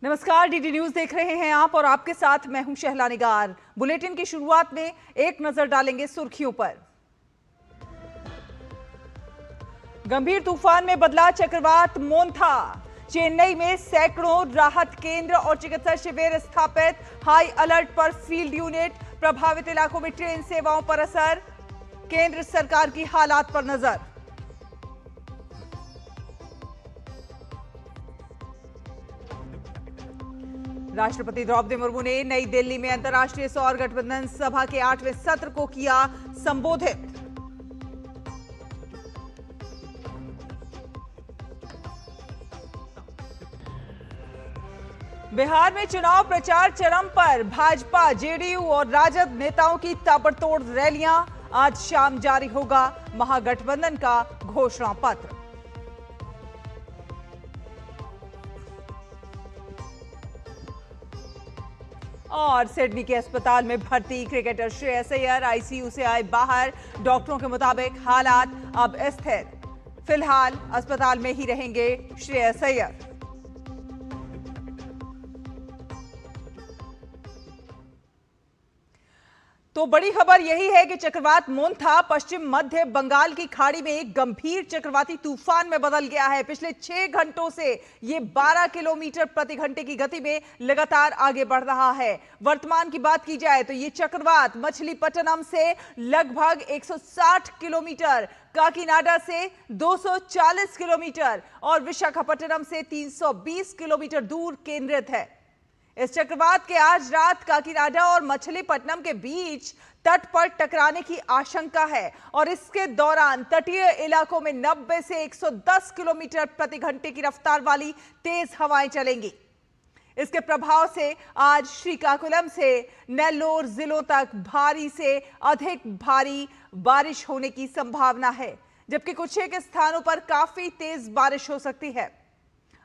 नमस्कार, DD news देख रहे हैं आप और आपके साथ मैं हूं शहला निगार। बुलेटिन की शुरुआत में एक नजर डालेंगे सुर्खियों पर। गंभीर तूफान में बदला चक्रवात मोंथा। चेन्नई में सैकड़ों राहत केंद्र और चिकित्सा शिविर स्थापित। हाई अलर्ट पर फील्ड यूनिट। प्रभावित इलाकों में ट्रेन सेवाओं पर असर। केंद्र सरकार की हालात पर नजर। राष्ट्रपति द्रौपदी मुर्मू ने नई दिल्ली में अंतर्राष्ट्रीय सौर गठबंधन सभा के 8वें सत्र को किया संबोधित। बिहार में चुनाव प्रचार चरम पर। भाजपा, जेडीयू और राजद नेताओं की ताबड़तोड़ रैलियां। आज शाम जारी होगा महागठबंधन का घोषणा पत्र। और सिडनी के अस्पताल में भर्ती क्रिकेटर श्रेयस अय्यर आईसीयू से आए बाहर। डॉक्टरों के मुताबिक हालात अब स्थिर। फिलहाल अस्पताल में ही रहेंगे श्रेयस अय्यर। तो बड़ी खबर यही है कि चक्रवात मोंथा पश्चिम मध्य बंगाल की खाड़ी में एक गंभीर चक्रवाती तूफान में बदल गया है। पिछले 6 घंटों से ये 12 किलोमीटर प्रति घंटे की गति में लगातार आगे बढ़ रहा है। वर्तमान की बात की जाए तो ये चक्रवात मछलीपट्टनम से लगभग 160 किलोमीटर, काकीनाडा से 240 किलोमीटर और विशाखापट्टनम से 320 किलोमीटर दूर केंद्रित है। इस चक्रवात के आज रात काकीनाडा और मछलीपट्टनम के बीच तट पर टकराने की आशंका है और इसके दौरान तटीय इलाकों में 90 से 110 किलोमीटर प्रति घंटे की रफ्तार वाली तेज हवाएं चलेंगी। इसके प्रभाव से आज श्रीकाकुलम से नेल्लोर जिलों तक भारी से अधिक भारी बारिश होने की संभावना है, जबकि कुछ एक स्थानों पर काफी तेज बारिश हो सकती है।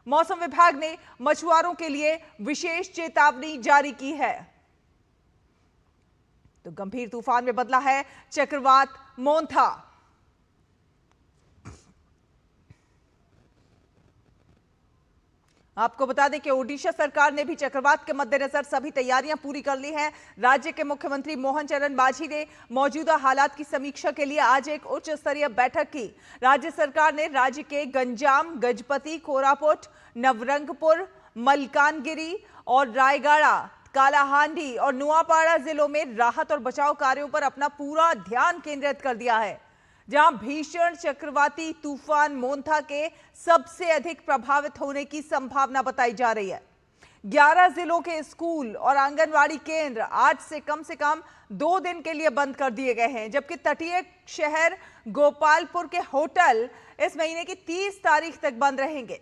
मौसम विभाग ने मछुआरों के लिए विशेष चेतावनी जारी की है। तो गंभीर तूफान में बदला है चक्रवात मोंथा। आपको बता दें कि ओडिशा सरकार ने भी चक्रवात के मद्देनजर सभी तैयारियां पूरी कर ली हैं। राज्य के मुख्यमंत्री मोहन चरण मांझी ने मौजूदा हालात की समीक्षा के लिए आज एक उच्च स्तरीय बैठक की। राज्य सरकार ने राज्य के गंजाम, गजपति, कोरापुट, नवरंगपुर, मलकानगिरी और रायगढ़, कालाहांडी और नुआपाड़ा जिलों में राहत और बचाव कार्यों पर अपना पूरा ध्यान केंद्रित कर दिया है, जहां भीषण चक्रवाती तूफान मोंथा के सबसे अधिक प्रभावित होने की संभावना बताई जा रही है। 11 जिलों के स्कूल और आंगनवाड़ी केंद्र आज से कम 2 दिन के लिए बंद कर दिए गए हैं, जबकि तटीय शहर गोपालपुर के होटल इस महीने की 30 तारीख तक बंद रहेंगे।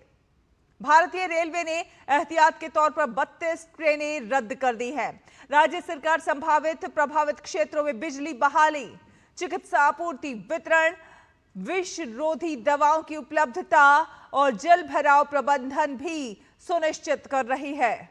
भारतीय रेलवे ने एहतियात के तौर पर 32 ट्रेनें रद्द कर दी हैं। राज्य सरकार संभावित प्रभावित क्षेत्रों में बिजली बहाली, चिकित्सा आपूर्ति वितरण, विषरोधी दवाओं की उपलब्धता और जल भराव प्रबंधन भी सुनिश्चित कर रही है।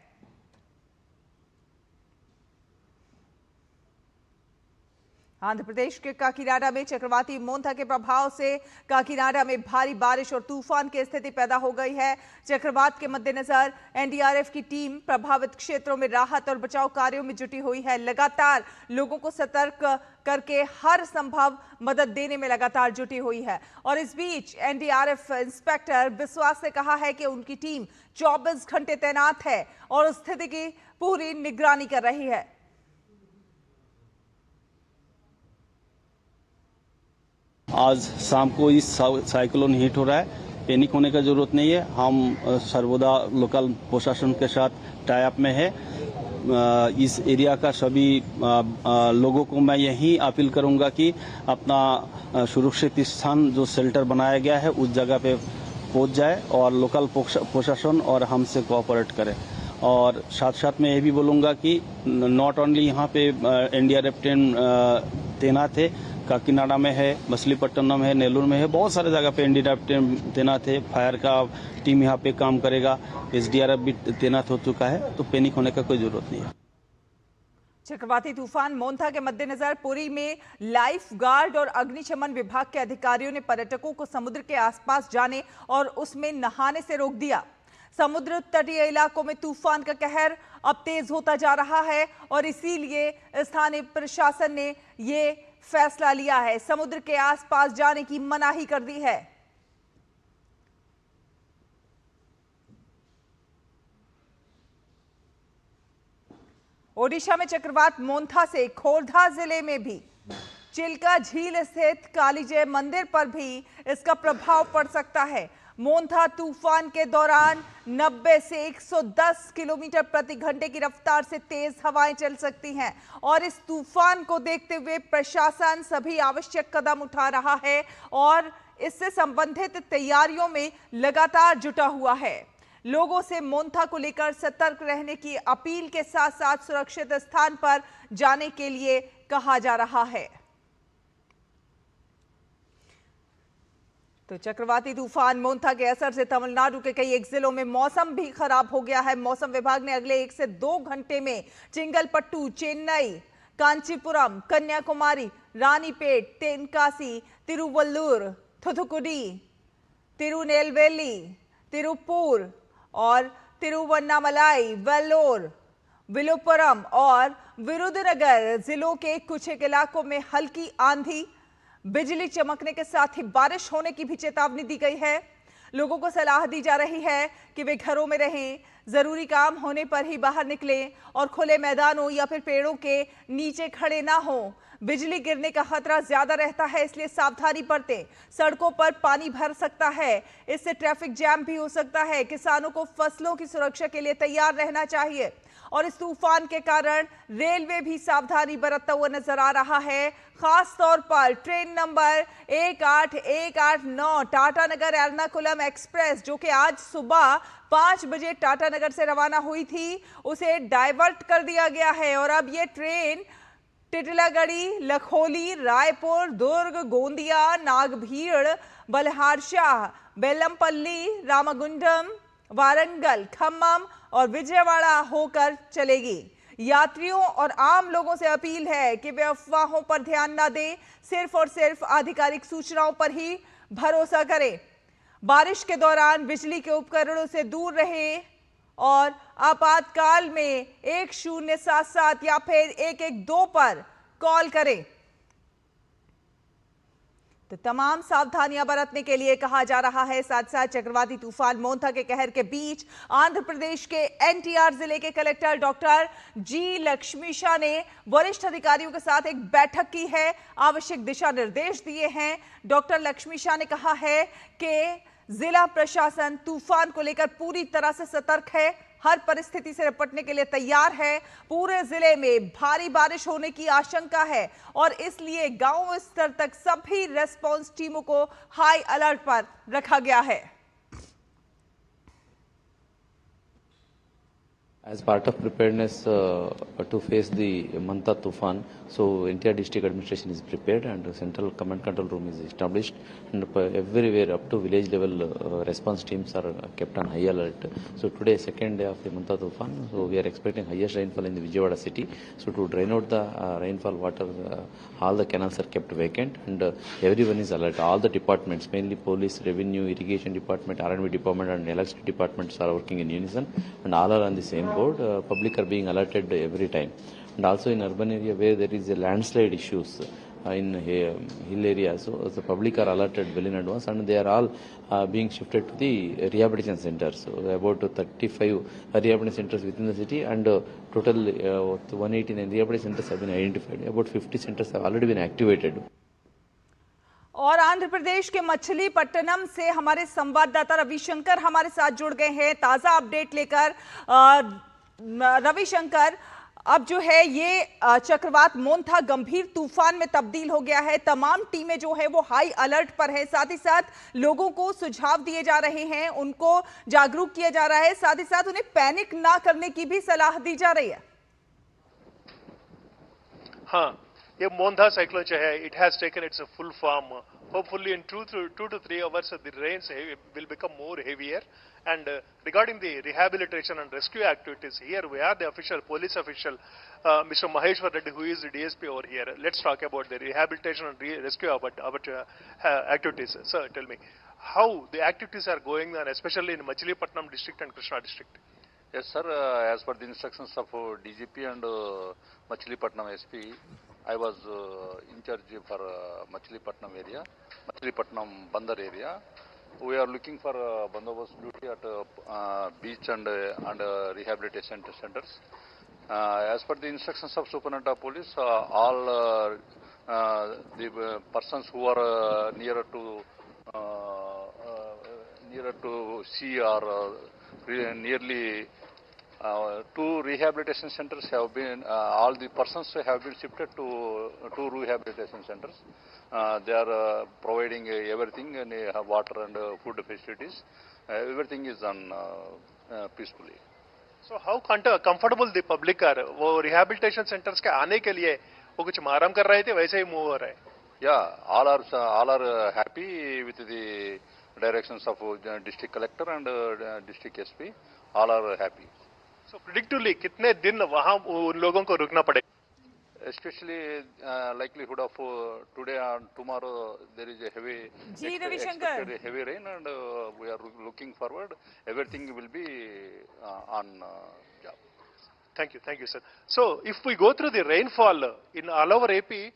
आंध्र प्रदेश के काकीनाडा में चक्रवाती मोंथा के प्रभाव से काकीनाडा में भारी बारिश और तूफान की स्थिति पैदा हो गई है। चक्रवात के मद्देनजर एनडीआरएफ की टीम प्रभावित क्षेत्रों में राहत और बचाव कार्यों में जुटी हुई है। लगातार लोगों को सतर्क करके हर संभव मदद देने में लगातार जुटी हुई है। और इस बीच एनडीआरएफ इंस्पेक्टर बिस्वास ने कहा है कि उनकी टीम 24 घंटे तैनात है और स्थिति की पूरी निगरानी कर रही है। आज शाम को इस साइक्लोन हिट हो रहा है। पैनिक होने का जरूरत नहीं है। हम सर्वदा लोकल प्रशासन के साथ टाई अप में है। इस एरिया का सभी लोगों को मैं यही अपील करूंगा कि अपना सुरक्षित स्थान जो शेल्टर बनाया गया है उस जगह पे पहुंच जाए और लोकल प्रशासन और हमसे कोऑपरेट करे। और साथ साथ मैं ये भी बोलूँगा कि नॉट ओनली यहाँ पे एनडीआरएफ टीम तैनात है, काकीनाडा में है, मछलीपट्टनम है, नेल्लोर में है, बहुत सारे जगह पे एनडीआरएफ टीम तैनात है। फायर का टीम यहाँ पे काम करेगा, एसडीआरएफ भी तैनात हो चुका है, तो पैनिक होने का कोई जरूरत नहीं है। चक्रवाती तूफान मोंथा के मद्देनजर पुरी में लाइफ गार्ड और अग्निशमन विभाग के अधिकारियों ने पर्यटकों को समुद्र के आसपास जाने और उसमें नहाने से रोक दिया। समुद्र तटीय इलाकों में तूफान का कहर अब तेज होता जा रहा है और इसीलिए स्थानीय प्रशासन ने ये फैसला लिया है। समुद्र के आसपास जाने की मनाही कर दी है। ओडिशा में चक्रवात मोन्था से खोर्धा जिले में भी चिल्का झील स्थित कालीजय मंदिर पर भी इसका प्रभाव पड़ सकता है। मोन्था तूफान के दौरान 90 से 110 किलोमीटर प्रति घंटे की रफ्तार से तेज हवाएं चल सकती हैं और इस तूफान को देखते हुए प्रशासन सभी आवश्यक कदम उठा रहा है और इससे संबंधित तैयारियों में लगातार जुटा हुआ है। लोगों से मोन्था को लेकर सतर्क रहने की अपील के साथ साथ सुरक्षित स्थान पर जाने के लिए कहा जा रहा है। तो चक्रवाती तूफान मोन्था के असर से तमिलनाडु के कई एक जिलों में मौसम भी खराब हो गया है। मौसम विभाग ने अगले 1 से 2 घंटे में चिंगलपट्टू, चेन्नई, कांचीपुरम, कन्याकुमारी, रानीपेट, तेनकासी, तिरुवल्लुर, थुथुकुडी, तिरुनेलवेली, तिरुपुर और तिरुवन्नामलाई, वेल्लोर, विलुपुरम और विरुधुनगर जिलों के कुछ एक इलाकों में हल्की आंधी, बिजली चमकने के साथ ही बारिश होने की भी चेतावनी दी गई है। लोगों को सलाह दी जा रही है कि वे घरों में रहें, जरूरी काम होने पर ही बाहर निकलें और खुले मैदानों या फिर पेड़ों के नीचे खड़े ना हों। बिजली गिरने का खतरा ज्यादा रहता है, इसलिए सावधानी बरतें। सड़कों पर पानी भर सकता है, इससे ट्रैफिक जैम भी हो सकता है। किसानों को फसलों की सुरक्षा के लिए तैयार रहना चाहिए और इस तूफान के कारण रेलवे भी सावधानी बरतता हुआ नजर आ रहा है। खास तौर पर train number 18189 Tatanagar Ernakulam express, जो कि आज सुबह 5 बजे टाटानगर से रवाना हुई थी, उसे डाइवर्ट कर दिया गया है और अब ये ट्रेन टिटलागढ़ी, लखोली, रायपुर, दुर्ग, गोंदिया, नागभीड़, बल्हारशाह, बेलमपल्ली, रामगुंडम, वारंगल, खम्मम और विजयवाड़ा होकर चलेगी। यात्रियों और आम लोगों से अपील है कि वे अफवाहों पर ध्यान न दें, सिर्फ और सिर्फ आधिकारिक सूचनाओं पर ही भरोसा करें। बारिश के दौरान बिजली के उपकरणों से दूर रहें और आपातकाल में 1077 या फिर 112 पर कॉल करें। तो तमाम सावधानियां बरतने के लिए कहा जा रहा है। साथ साथ चक्रवाती तूफान मोन्था के कहर के बीच आंध्र प्रदेश के एनटीआर जिले के कलेक्टर डॉक्टर जी लक्ष्मीशा ने वरिष्ठ अधिकारियों के साथ एक बैठक की है, आवश्यक दिशा निर्देश दिए हैं। डॉक्टर लक्ष्मीशा ने कहा है कि जिला प्रशासन तूफान को लेकर पूरी तरह से सतर्क है, हर परिस्थिति से निपटने के लिए तैयार है। पूरे जिले में भारी बारिश होने की आशंका है और इसलिए गांव स्तर तक सभी रेस्पॉन्स टीमों को हाई अलर्ट पर रखा गया है। As part of preparedness to face the Montha Tufan, so NTR district administration is prepared and the central command control room is established, and everywhere up to village level response teams are kept on high alert. So today, second day of the Montha Tufan, so we are expecting highest rainfall in the Vijayawada city. So to drain out the rainfall water, all the canals are kept vacant and everyone is alert. All the departments, mainly police, revenue, irrigation department, R&B department and electricity departments are working in unison and all are on the same board. Public are being alerted every time, and also in urban area where there is a landslide issues in hill areas, so the public are alerted well in advance and they are all being shifted to the rehabilitation centers. So about 35 rehabilitation centers within the city and total 189 rehabilitation centers have been identified. About 50 centers have already been activated. और आंध्र प्रदेश के मछलीपट्टनम से हमारे संवाददाता रविशंकर हमारे साथ जुड़ गए हैं ताजा अपडेट लेकर। रविशंकर, अब जो है ये चक्रवात मोन्था गंभीर तूफान में तब्दील हो गया है, तमाम टीमें जो है वो हाई अलर्ट पर है, साथ ही साथ लोगों को सुझाव दिए जा रहे हैं, उनको जागरूक किया जा रहा है, साथ ही साथ उन्हें पैनिक ना करने की भी सलाह दी जा रही है। हाँ, ये मोन्था साइक्लोन जो है, it has taken its full form. Hopefully in 2 to 3 hours the rains will become more heavier. And regarding the rehabilitation and rescue activities, here we are the police official, Mr. Maheshwar Reddy, who is the DSP over here. Let's talk about the rehabilitation and rescue activities. Sir, tell me, how the activities are going on, especially in Machilipatnam district and Krishna district? Yes, sir. As per the instructions of DGP and Machilipatnam SP, I was in charge for Machilipatnam area, Machilipatnam Bandar area. We are looking for bandobast duty at beach and rehabilitation centers. As per the instructions of Superintendent of Police, all the persons who are nearer to sea or nearly two rehabilitation centers have been, all the persons have been shifted to two rehabilitation centers. They are providing everything, and water and food facilities. Everything is done peacefully. So how comfortable the public are? वो rehabilitation centers के आने के लिए वो कुछ माराम कर रहे थे, वैसे ही मूव हो रहा है? Yeah, all are happy with the directions of district collector and district SP. All are happy. So predictably कितने दिन वहाँ उन लोगों को रुकना पड़ेगा? Especially likelihood of today and tomorrow there is a expected heavy rain, and we are looking forward. Everything will be on job. Thank you, sir. So if we go through the rainfall in all over AP,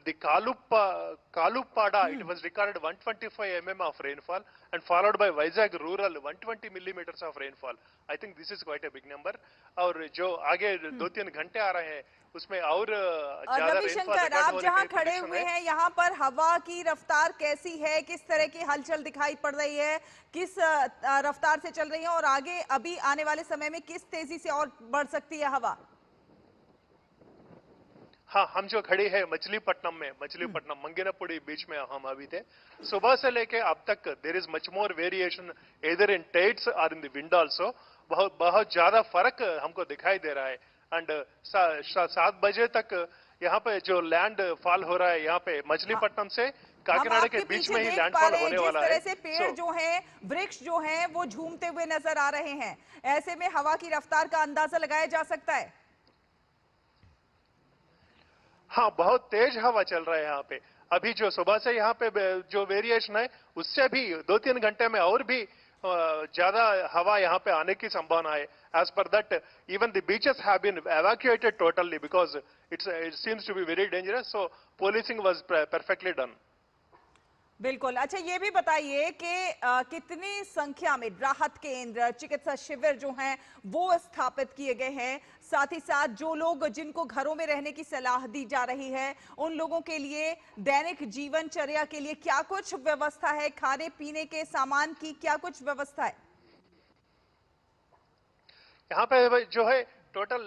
the Kalupada, it was recorded 125 mm of rainfall, and followed by Vizag rural 120 millimeters of rainfall. I think this is quite a big number. और जो आगे 2-3 घंटे आ रहे हैं उसमें और ज्यादा रविशंकर, आप जहां खड़े हुए हैं यहाँ पर हवा की रफ्तार कैसी है, किस तरह की हलचल दिखाई पड़ रही है, किस रफ्तार से चल रही है, और आगे अभी आने वाले समय में किस तेजी से और बढ़ सकती है हवा? हाँ, हम जो खड़े हैं मछलीपट्टनम में, मछलीपट्टनम मंगेनपुड़ी बीच में हम अभी थे। सुबह से लेके अब तक there is much more variation either in tides और इन द विंड आल्सो। बहुत ज्यादा फर्क हमको दिखाई दे रहा है। एंड 7 बजे तक यहाँ पे जो लैंड फॉल हो रहा है, यहाँ पे मछलीपट्टनम से काकीनाडा के बीच में ही लैंडफॉल होने वाला है। जिस तरह से पेड़ जो हैं, वृक्ष जो हैं, वो झूमते हुए नजर आ रहे हैं, ऐसे में हवा की रफ्तार का अंदाजा लगाया जा सकता है। हाँ, बहुत तेज हवा चल रहा है यहाँ पे। अभी जो सुबह से यहाँ पे जो वेरिएशन है, उससे भी 2-3 घंटे में और भी ज्यादा हवा यहाँ पे आने की संभावना है। As per that, even the beaches have been evacuated totally because it seems to be very dangerous. So policing was perfectly done. बिल्कुल। अच्छा, ये भी बताइए कि कितनी संख्या में राहत केंद्र, चिकित्सा शिविर जो हैं वो स्थापित किए गए हैं, साथ ही साथ जो लोग जिनको घरों में रहने की सलाह दी जा रही है उन लोगों के लिए दैनिक जीवनचर्या के लिए क्या कुछ व्यवस्था है, खाने पीने के सामान की क्या कुछ व्यवस्था है? यहाँ पे जो है टोटल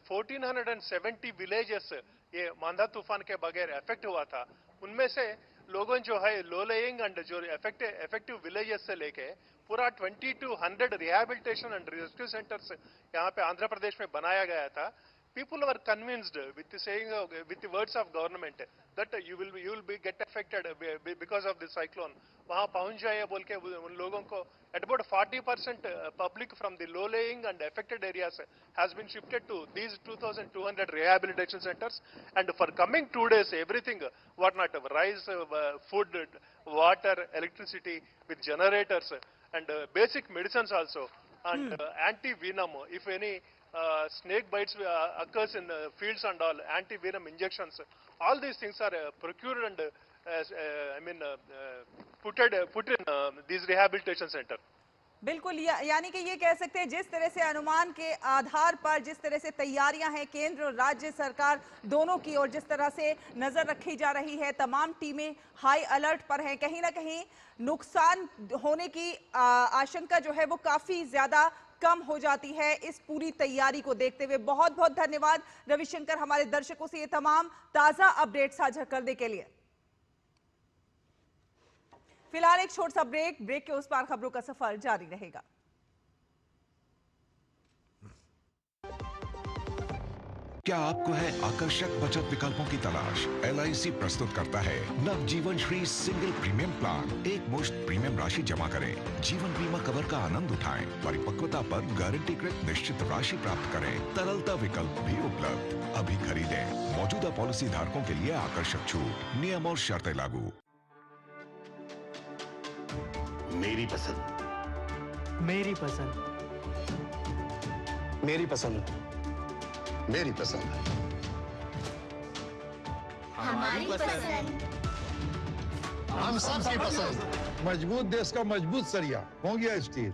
1470 विलेजेस ये मांदा तूफान के बगैर इफेक्ट हुआ था। उनमें से लोगों जो है लो लेइंग एंड जो इफेक्टिव विलेजेस से लेके पूरा 2200 रिहैबिलिटेशन एंड रेस्क्यू सेंटर्स यहाँ पे आंध्र प्रदेश में बनाया गया था। People were convinced with saying with the words of government that you will be get affected because of the cyclone. वहाँ पहुँच जाए बोल के उन लोगों को at about 40% public from the low-lying and affected areas has been shifted to these 2,200 rehabilitation centers. And for coming 2 days, everything what not rice, food, water, electricity with generators and basic medicines also, and anti-venom if any snake bites occurs in fields and all, anti-venom injections, all these things are procured and put in these rehabilitation center. बिल्कुल, यानी कि ये कह सकते हैं जिस तरह से अनुमान के आधार पर जिस तरह से तैयारियां हैं केंद्र और राज्य सरकार दोनों की और जिस तरह से नजर रखी जा रही है, तमाम टीमें हाई अलर्ट पर हैं। कहीं ना कहीं नुकसान होने की आशंका जो है वो काफी ज्यादा कम हो जाती है इस पूरी तैयारी को देखते हुए। बहुत बहुत धन्यवाद रविशंकर, हमारे दर्शकों से ये तमाम ताजा अपडेट साझा करने के लिए। फिलहाल एक छोटा सा ब्रेक के उस पार खबरों का सफर जारी रहेगा। क्या आपको है आकर्षक बचत विकल्पों की तलाश? LIC प्रस्तुत करता है नवजीवन श्री सिंगल प्रीमियम प्लान। एक मुश्त प्रीमियम राशि जमा करें, जीवन बीमा कवर का आनंद उठाएं, परिपक्वता पर गारंटीकृत निश्चित राशि प्राप्त करें, तरलता विकल्प भी उपलब्ध। अभी खरीदें। मौजूदा पॉलिसी धारकों के लिए आकर्षक छूट, नियम और शर्तें लागू। मेरी पसंद। मेरी पसंद। मेरी पसंद। मेरी पसंद। हमारी पसंद। हम सबकी पसंद। मजबूत देश का मजबूत सरिया हो गया स्टील।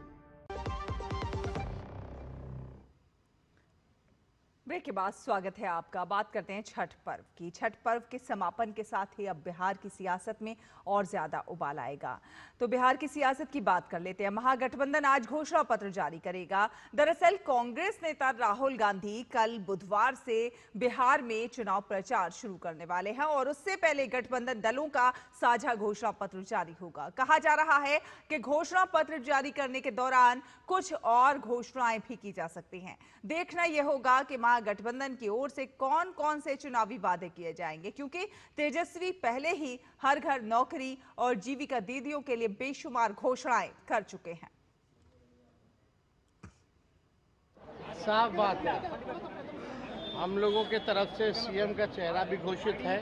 ब्रेक के बाद स्वागत है आपका। बात करते हैं छठ पर्व की। छठ पर्व के समापन के साथ ही अब बिहार की सियासत में और ज्यादा उबाल आएगा। तो बिहार की सियासत की बात कर लेते हैं। महागठबंधन आज घोषणा पत्र जारी करेगा। दरअसल कांग्रेस नेता राहुल गांधी कल बुधवार से बिहार में चुनाव प्रचार शुरू करने वाले हैं और उससे पहले गठबंधन दलों का साझा घोषणा पत्र जारी होगा। कहा जा रहा है कि घोषणा पत्र जारी करने के दौरान कुछ और घोषणाएं भी की जा सकती हैं। देखना यह होगा कि गठबंधन की ओर से कौन कौन से चुनावी वादे किए जाएंगे, क्योंकि तेजस्वी पहले ही हर घर नौकरी और जीविका दीदियों के लिए बेशुमार घोषणाएं कर चुके हैं। साफ बात है, हम लोगों के तरफ से सीएम का चेहरा भी घोषित है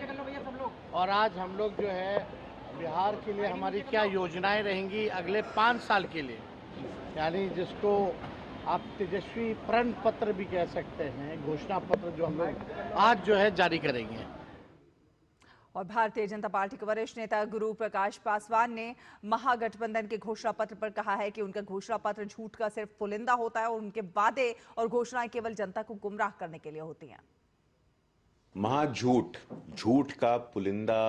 और आज हम लोग जो है बिहार के लिए हमारी क्या योजनाएं रहेंगी अगले 5 साल के लिए, यानी जिसको आप तेजस्वी प्रण पत्र भी कह सकते हैं, घोषणा पत्र जो हम लोग आज जो है जारी करेंगे। और भारतीय जनता पार्टी के वरिष्ठ नेता गुरु प्रकाश पासवान ने महागठबंधन के घोषणा पत्र पर कहा है कि उनका घोषणा पत्र झूठ का सिर्फ पुलिंदा होता है और उनके वादे और घोषणाएं केवल जनता को गुमराह करने के लिए होती हैं। महाझूठ, झूठ का पुलिंदा,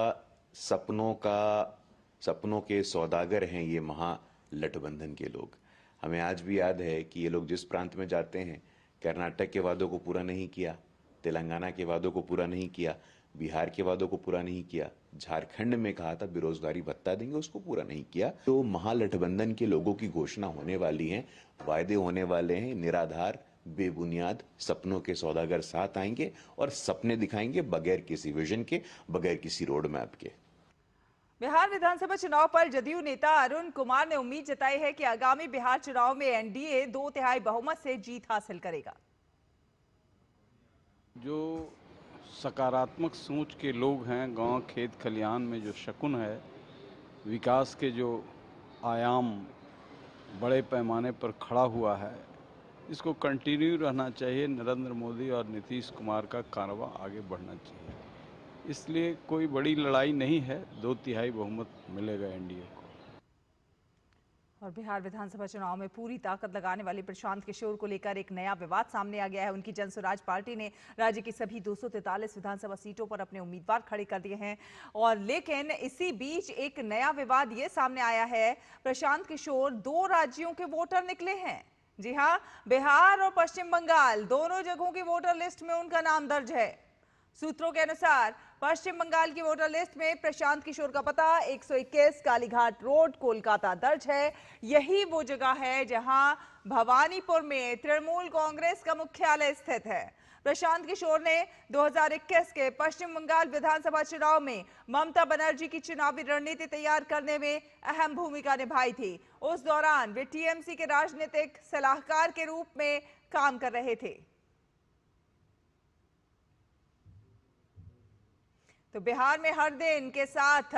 सपनों के सौदागर हैं ये महागठबंधन के लोग। हमें आज भी याद है कि ये लोग जिस प्रांत में जाते हैं, कर्नाटक के वादों को पूरा नहीं किया, तेलंगाना के वादों को पूरा नहीं किया, बिहार के वादों को पूरा नहीं किया, झारखंड में कहा था बेरोजगारी भत्ता देंगे, उसको पूरा नहीं किया। तो महागठबंधन के लोगों की घोषणा होने वाली है, वायदे होने वाले हैं, निराधार बेबुनियाद सपनों के सौदागर साथ आएंगे और सपने दिखाएंगे बगैर किसी विजन के, बगैर किसी रोड मैप के। बिहार विधानसभा चुनाव पर जदयू नेता अरुण कुमार ने उम्मीद जताई है कि आगामी बिहार चुनाव में एनडीए 2/3 बहुमत से जीत हासिल करेगा। जो सकारात्मक सोच के लोग हैं, गांव खेत खलिहान में जो शकुन है, विकास के जो आयाम बड़े पैमाने पर खड़ा हुआ है, इसको कंटिन्यू रहना चाहिए। नरेंद्र मोदी और नीतीश कुमार का कारवां आगे बढ़ना चाहिए। इसलिए कोई बड़ी लड़ाई नहीं है, 2/3 बहुमत मिलेगा एनडीए को। और बिहार विधानसभा चुनाव में पूरी ताकत लगाने वाले प्रशांत किशोर को लेकर एक नया विवाद सामने आ गया है। उनकी जनस्वराज पार्टी ने राज्य की सभी 243 विधानसभा सीटों पर अपने उम्मीदवार खड़े कर दिए हैं। और लेकिन इसी बीच एक नया विवाद ये सामने आया है, प्रशांत किशोर 2 राज्यों के वोटर निकले हैं। जी हाँ, बिहार और पश्चिम बंगाल दोनों जगहों की वोटर लिस्ट में उनका नाम दर्ज है। सूत्रों के अनुसार पश्चिम बंगाल की वोटर लिस्ट में प्रशांत किशोर का पता 121 कालीघाट रोड, कोलकाता दर्ज है। यही वो जगह है जहां भवानीपुर में तृणमूल कांग्रेस का मुख्यालय स्थित है। प्रशांत किशोर ने 2021 के पश्चिम बंगाल विधानसभा चुनाव में ममता बनर्जी की चुनावी रणनीति तैयार करने में अहम भूमिका निभाई थी। उस दौरान वे टीएमसी के राजनीतिक सलाहकार के रूप में काम कर रहे थे। तो बिहार में हर दिन के साथ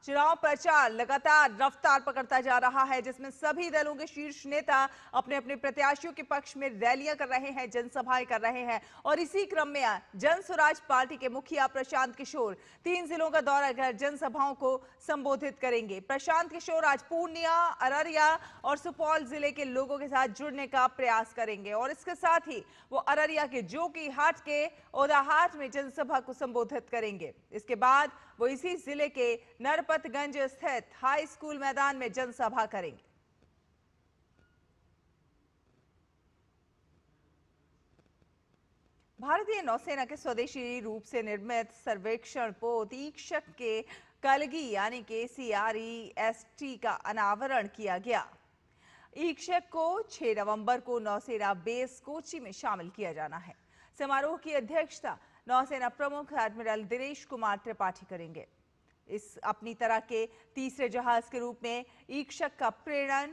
चुनाव प्रचार लगातार रफ्तार पकड़ता जा रहा है, जिसमें सभी दलों के शीर्ष नेता अपने अपने प्रत्याशियों के पक्ष में रैलियां कर रहे हैं, जनसभाएं कर रहे हैं। और इसी क्रम में जनस्वराज पार्टी के मुखिया प्रशांत किशोर 3 जिलों का दौरा कर जनसभाओं को संबोधित करेंगे। प्रशांत किशोर आज पूर्णिया, अररिया और सुपौल जिले के लोगों के साथ जुड़ने का प्रयास करेंगे और इसके साथ ही वो अररिया के जोकीहाट के ओदाहाट में जनसभा को संबोधित करेंगे। इसके बाद वो इसी जिले के नरपतगंज स्थित हाई स्कूल मैदान में जनसभा करेंगे। भारतीय नौसेना के स्वदेशी रूप से निर्मित सर्वेक्षण पोत ईक्षक के कलगी यानी कि CREST का अनावरण किया गया। ईक्षक को 6 नवंबर को नौसेना बेस कोची में शामिल किया जाना है। समारोह की अध्यक्षता नौसेना प्रमुख एडमिरल दिनेश कुमार त्रिपाठी करेंगे। इस अपनी तरह के तीसरे जहाज के रूप में ईक्षक का प्रेरण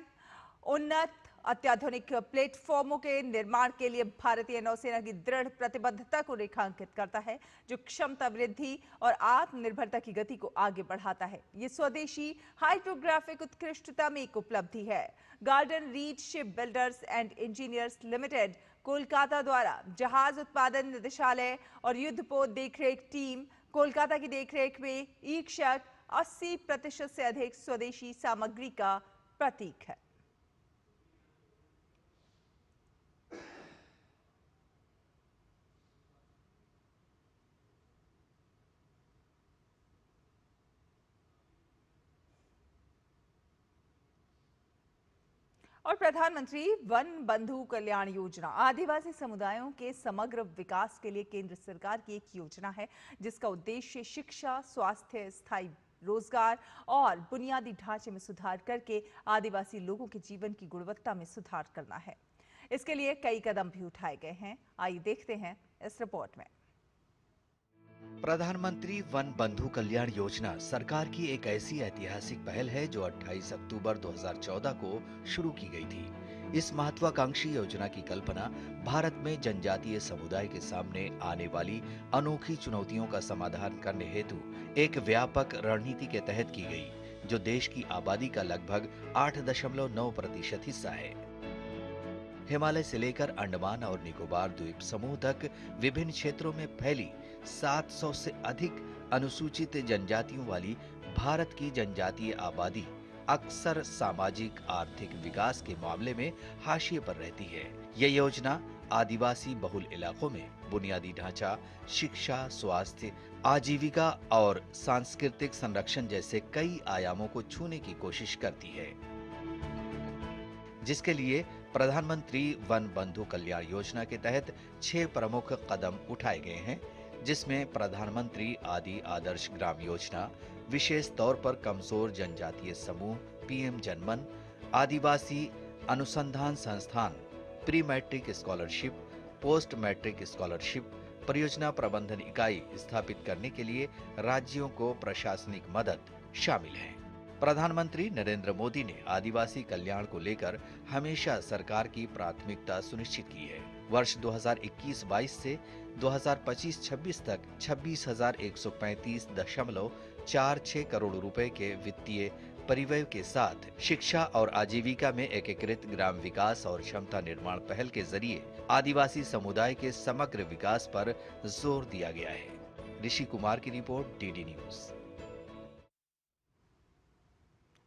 उन्नत अत्याधुनिक प्लेटफॉर्मों के निर्माण के लिए भारतीय नौसेना की दृढ़ प्रतिबद्धता को रेखांकित करता है, जो क्षमता वृद्धि और आत्मनिर्भरता की गति को आगे बढ़ाता है। ये स्वदेशी हाइड्रोग्राफिक उत्कृष्टता में एक उपलब्धि है। Garden read ship builders and engineers limited Kolkata द्वारा जहाज उत्पादन निदेशालय और युद्धपोत देखरेख टीम कोलकाता की देखरेख में ईक्षक 80% से अधिक स्वदेशी सामग्री का प्रतीक है। और प्रधानमंत्री वन बंधु कल्याण योजना आदिवासी समुदायों के समग्र विकास के लिए केंद्र सरकार की एक योजना है, जिसका उद्देश्य शिक्षा, स्वास्थ्य, स्थायी रोजगार और बुनियादी ढांचे में सुधार करके आदिवासी लोगों के जीवन की गुणवत्ता में सुधार करना है। इसके लिए कई कदम भी उठाए गए हैं। आइए देखते हैं इस रिपोर्ट में। प्रधानमंत्री वन बंधु कल्याण योजना सरकार की एक ऐसी ऐतिहासिक पहल है जो 28 अक्टूबर 2014 को शुरू की गई थी। इस महत्वाकांक्षी योजना की कल्पना भारत में जनजातीय समुदाय के सामने आने वाली अनोखी चुनौतियों का समाधान करने हेतु एक व्यापक रणनीति के तहत की गई, जो देश की आबादी का लगभग 8.9% हिस्सा है। हिमालय से लेकर अंडमान और निकोबार द्वीप समूह तक विभिन्न क्षेत्रों में फैली 700 से अधिक अनुसूचित जनजातियों वाली भारत की जनजातीय आबादी अक्सर सामाजिक आर्थिक विकास के मामले में हाशिए पर रहती है। यह योजना आदिवासी बहुल इलाकों में बुनियादी ढांचा, शिक्षा, स्वास्थ्य, आजीविका और सांस्कृतिक संरक्षण जैसे कई आयामों को छूने की कोशिश करती है, जिसके लिए प्रधानमंत्री वन बंधु कल्याण योजना के तहत 6 प्रमुख कदम उठाए गए हैं, जिसमें प्रधानमंत्री आदि आदर्श ग्राम योजना, विशेष तौर पर कमजोर जनजातीय समूह पीएम जनमन, आदिवासी अनुसंधान संस्थान, pre matric scholarship, post matric scholarship, परियोजना प्रबंधन इकाई स्थापित करने के लिए राज्यों को प्रशासनिक मदद शामिल है। प्रधानमंत्री नरेंद्र मोदी ने आदिवासी कल्याण को लेकर हमेशा सरकार की प्राथमिकता सुनिश्चित की है। वर्ष 2021-22 से 2025-26 तक 26,135.46 करोड़ रुपए के वित्तीय परिव्यय के साथ शिक्षा और आजीविका में एकीकृत ग्राम विकास और क्षमता निर्माण पहल के जरिए आदिवासी समुदाय के समग्र विकास पर जोर दिया गया है। ऋषि कुमार की रिपोर्ट, डीडी न्यूज।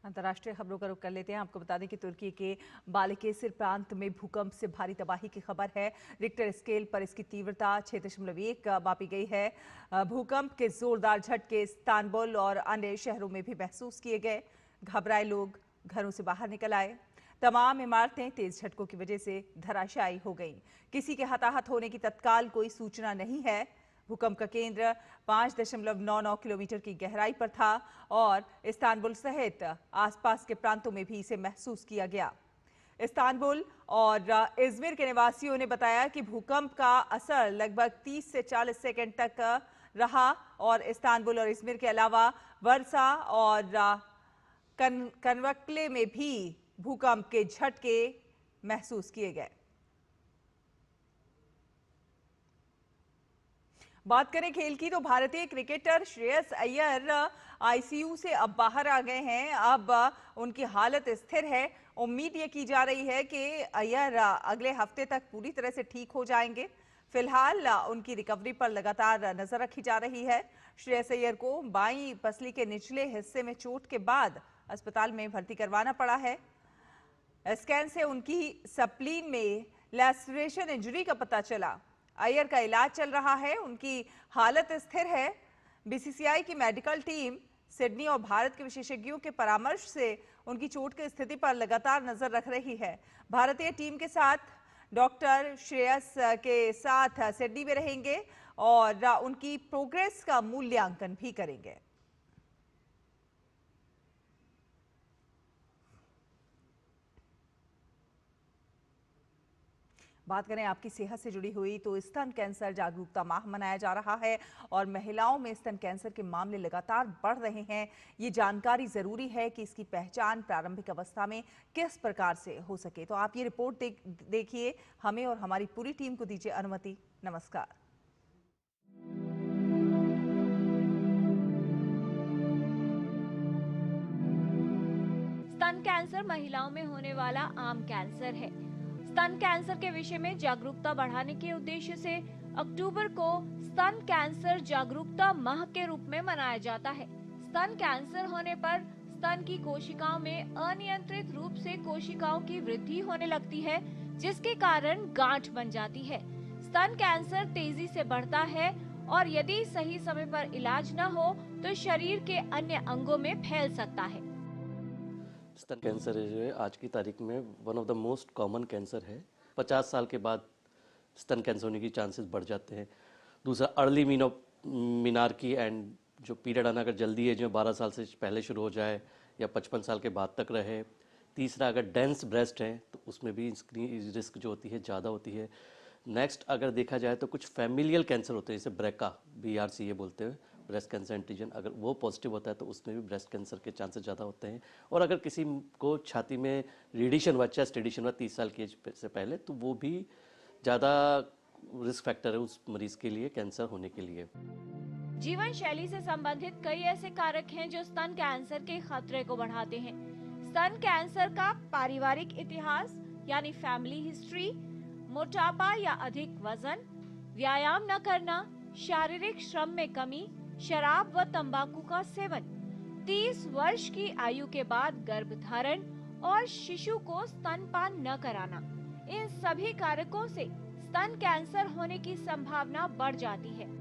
अंतर्राष्ट्रीय खबरों का रुख कर लेते हैं। आपको बता दें कि तुर्की के बालिकेसिर प्रांत में भूकंप से भारी तबाही की खबर है। रिक्टर स्केल पर इसकी तीव्रता 6.1 मापी गई है। भूकंप के जोरदार झटके इस्तांबुल और अन्य शहरों में भी महसूस किए गए। घबराए लोग घरों से बाहर निकल आए। तमाम इमारतें तेज झटकों की वजह से धराशायी हो गईं। किसी के हताहत होने की तत्काल कोई सूचना नहीं है। भूकंप का केंद्र 5.99 किलोमीटर की गहराई पर था और इस्तांबुल सहित आसपास के प्रांतों में भी इसे महसूस किया गया। इस्तांबुल और इज़मिर के निवासियों ने बताया कि भूकंप का असर लगभग 30 से 40 सेकंड तक रहा और इस्तांबुल और इज़मिर के अलावा वर्सा और कनवक्ले में भी भूकंप के झटके महसूस किए गए। बात करें खेल की तो भारतीय क्रिकेटर श्रेयस अय्यर आईसीयू से अब बाहर आ गए हैं। अब उनकी हालत स्थिर है। उम्मीद ये की जा रही है कि अय्यर अगले हफ्ते तक पूरी तरह से ठीक हो जाएंगे। फिलहाल उनकी रिकवरी पर लगातार नजर रखी जा रही है। श्रेयस अय्यर को बाईं पसली के निचले हिस्से में चोट के बाद अस्पताल में भर्ती करवाना पड़ा है। स्कैन से उनकी स्प्लीन में लैसरेशन इंजरी का पता चला। अय्यर का इलाज चल रहा है। उनकी हालत स्थिर है। बीसीसीआई की मेडिकल टीम सिडनी और भारत के विशेषज्ञों के परामर्श से उनकी चोट की स्थिति पर लगातार नजर रख रही है। भारतीय टीम के साथ डॉक्टर श्रेयस के साथ सिडनी में रहेंगे और उनकी प्रोग्रेस का मूल्यांकन भी करेंगे। बात करें आपकी सेहत से जुड़ी हुई तो स्तन कैंसर जागरूकता माह मनाया जा रहा है और महिलाओं में स्तन कैंसर के मामले लगातार बढ़ रहे हैं। ये जानकारी जरूरी है कि इसकी पहचान प्रारंभिक अवस्था में किस प्रकार से हो सके। तो आप ये रिपोर्ट देखिए, हमें और हमारी पूरी टीम को दीजिए अनुमति। नमस्कार। स्तन कैंसर महिलाओं में होने वाला आम कैंसर है। स्तन कैंसर के विषय में जागरूकता बढ़ाने के उद्देश्य से अक्टूबर को स्तन कैंसर जागरूकता माह के रूप में मनाया जाता है। स्तन कैंसर होने पर स्तन की कोशिकाओं में अनियंत्रित रूप से कोशिकाओं की वृद्धि होने लगती है, जिसके कारण गांठ बन जाती है। स्तन कैंसर तेजी से बढ़ता है और यदि सही समय पर इलाज न हो तो शरीर के अन्य अंगों में फैल सकता है। स्तन कैंसर जो है आज की तारीख में one of the most common cancer है। 50 साल के बाद स्तन कैंसर होने की चांसेस बढ़ जाते हैं। दूसरा अर्ली मीनार्की एंड जो पीरियड आना अगर जल्दी है, जो 12 साल से पहले शुरू हो जाए या 55 साल के बाद तक रहे। तीसरा अगर डेंस ब्रेस्ट है तो उसमें भी इसकी रिस्क जो होती है ज़्यादा होती है। नेक्स्ट अगर देखा जाए तो कुछ फैमिलियल कैंसर होते हैं, जैसे ब्रेका BRCA बोलते हैं, ब्रेस्ट कैंसर एंटीजन, अगर वो पॉजिटिव होता है तो उसमें भी ब्रेस्ट कैंसर के चांसेस ज़्यादा होते हैं। और अगर किसी को छाती में रेडिएशन हुआ, चेस्ट रेडिएशन हुआ 30 साल की एज से पहले, तो वो भी ज़्यादा रिस्क फैक्टर है उस मरीज के लिए कैंसर होने के लिए। जीवन शैली से संबंधित कई ऐसे कारक हैं जो स्तन कैंसर के खतरे को बढ़ाते हैं। स्तन कैंसर का पारिवारिक इतिहास यानी फैमिली हिस्ट्री, मोटापा या अधिक वजन, व्यायाम न करना, शारीरिक श्रम में कमी, शराब व तंबाकू का सेवन, 30 वर्ष की आयु के बाद गर्भधारण और शिशु को स्तनपान न कराना, इन सभी कारकों से स्तन कैंसर होने की संभावना बढ़ जाती है।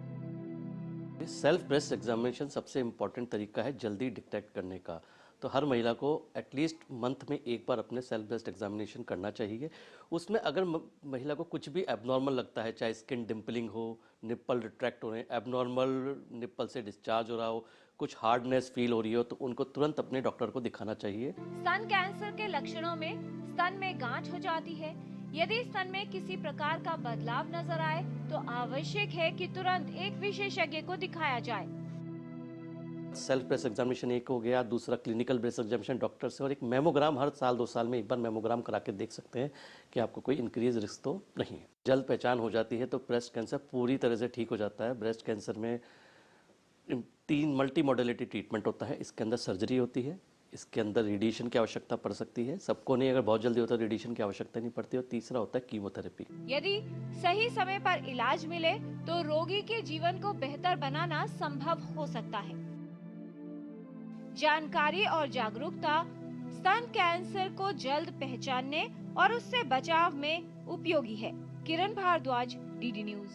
सेल्फ ब्रेस्ट एग्जामिनेशन सबसे इम्पॉर्टेंट तरीका है जल्दी डिटेक्ट करने का। तो हर महिला को एटलीस्ट मंथ में एक बार अपने सेल्फ ब्रेस्ट एग्जामिनेशन करना चाहिए। उसमें अगर महिला को कुछ भी एबनॉर्मल लगता है, चाहे स्किन डिम्पलिंग हो, निप्पल रिट्रैक्ट हो रहे हैं, एबनॉर्मल निप्पल से डिस्चार्ज हो रहा हो, कुछ हार्डनेस फील हो रही हो, तो उनको तुरंत अपने डॉक्टर को दिखाना चाहिए। स्तन कैंसर के लक्षणों में स्तन में गांठ हो जाती है। यदि स्तन में किसी प्रकार का बदलाव नजर आए तो आवश्यक है कि तुरंत एक विशेषज्ञ को दिखाया जाए। सेल्फ ब्रेस्ट एग्जामिनेशन एक हो गया, दूसरा क्लिनिकल ब्रेस्ट एग्जामिनेशन डॉक्टर से, और एक मेमोग्राम हर साल 2 साल में एक बार मेमोग्राम करा के देख सकते हैं कि आपको कोई इंक्रीज रिस्क तो नहीं है। जल्द पहचान हो जाती है तो ब्रेस्ट कैंसर पूरी तरह से ठीक हो जाता है। ब्रेस्ट कैंसर में 3 मल्टी मॉडलिटी ट्रीटमेंट होता है। इसके अंदर सर्जरी होती है, इसके अंदर रेडिएशन की आवश्यकता पड़ सकती है, सबको नहीं, अगर बहुत जल्दी होता है रेडिएशन की आवश्यकता नहीं पड़ती, और तीसरा होता है कीमोथेरेपी। यदि सही समय पर इलाज मिले तो रोगी के जीवन को बेहतर बनाना संभव हो सकता है। जानकारी और जागरूकता स्तन कैंसर को जल्द पहचानने और उससे बचाव में उपयोगी है। किरण भारद्वाज, DD न्यूज।